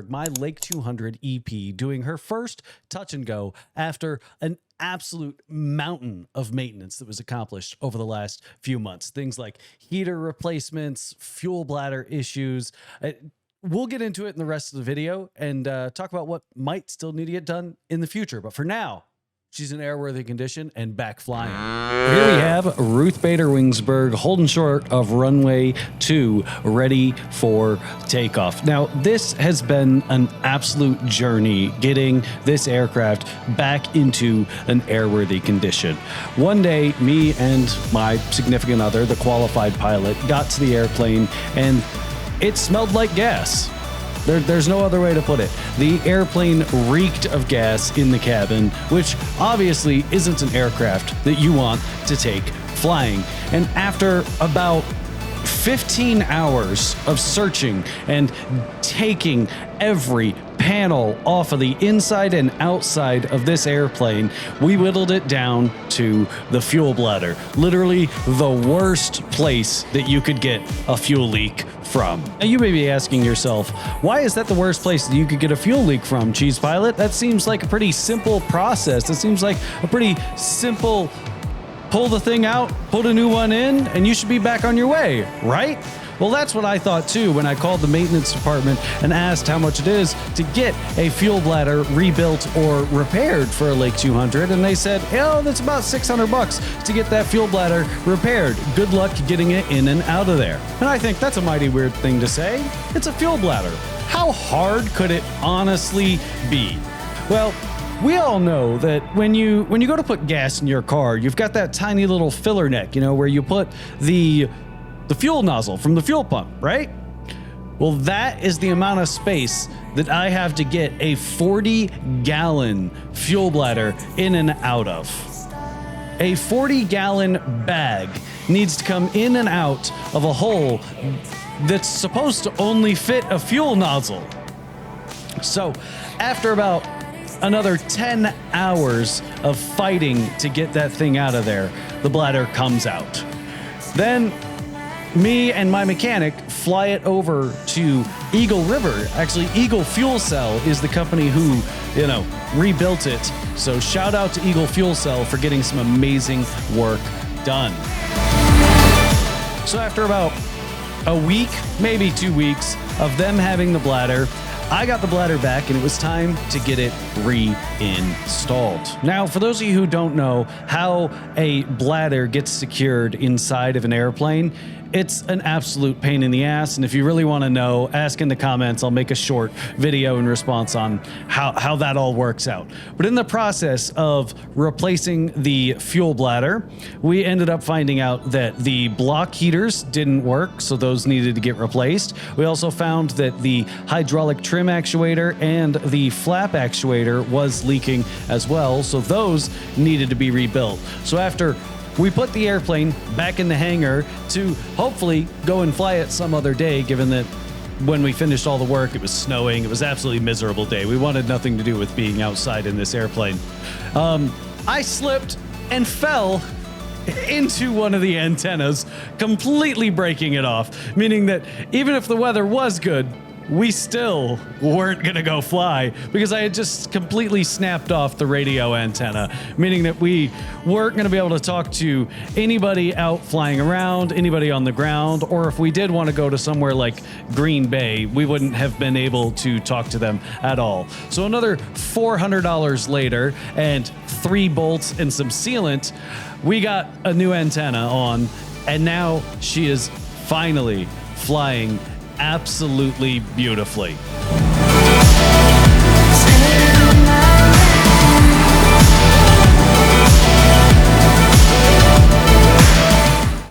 Wingsburg, my Lake 200 EP, doing her first touch and go after an absolute mountain of maintenance that was accomplished over the last few months. Things like heater replacements, fuel bladder issues. We'll get into it in the rest of the video and talk about what might still need to get done in the future. But for now, she's in airworthy condition and back flying. Here we have Ruth Bader Wingsburg holding short of runway 2, ready for takeoff. Now, this has been an absolute journey getting this aircraft back into an airworthy condition. One day, me and my significant other, the qualified pilot, got to the airplane and it smelled like gas. There's no other way to put it. The airplane reeked of gas in the cabin, which obviously isn't an aircraft that you want to take flying. And after about 15 hours of searching and taking every panel off of the inside and outside of this airplane, we whittled it down to the fuel bladder. Literally the worst place that you could get a fuel leak from. Now you may be asking yourself, why is that the worst place that you could get a fuel leak from, Cheese Pilot? That seems like a pretty simple process. It seems like a pretty simple pull the thing out, put a new one in, and you should be back on your way, right? Well, that's what I thought too when I called the maintenance department and asked how much it is to get a fuel bladder rebuilt or repaired for a Lake 200. And they said, oh, that's about $600 to get that fuel bladder repaired. Good luck getting it in and out of there. And I think that's a mighty weird thing to say. It's a fuel bladder. How hard could it honestly be? Well, we all know that when you go to put gas in your car, you've got that tiny little filler neck, where you put the fuel nozzle from the fuel pump, right? Well, that is the amount of space that I have to get a 40-gallon fuel bladder in and out of. A 40-gallon bag needs to come in and out of a hole that's supposed to only fit a fuel nozzle. So after about another 10 hours of fighting to get that thing out of there, the bladder comes out. Then me and my mechanic fly it over to Eagle River. Actually, Eagle Fuel Cell is the company who, rebuilt it. So shout out to Eagle Fuel Cell for getting some amazing work done. So after about a week, maybe 2 weeks of them having the bladder, I got the bladder back and it was time to get it reinstalled. Now, for those of you who don't know how a bladder gets secured inside of an airplane, it's an absolute pain in the ass. And if you really want to know, ask in the comments. I'll make a short video in response on how that all works out. But in the process of replacing the fuel bladder, we ended up finding out that the block heaters didn't work, so those needed to get replaced. We also found that the hydraulic trim actuator and the flap actuator was leaking as well, so those needed to be rebuilt. So after we put the airplane back in the hangar to hopefully go and fly it some other day, given that when we finished all the work, it was snowing. It was an absolutely miserable day. We wanted nothing to do with being outside in this airplane. I slipped and fell into one of the antennas, completely breaking it off, meaning that even if the weather was good, we still weren't going to go fly because I had just completely snapped off the radio antenna, meaning that we weren't going to be able to talk to anybody out flying around, anybody on the ground, or if we did want to go to somewhere like Green Bay, we wouldn't have been able to talk to them at all. So another $400 later and 3 bolts and some sealant, we got a new antenna on, and now she is finally flying absolutely beautifully.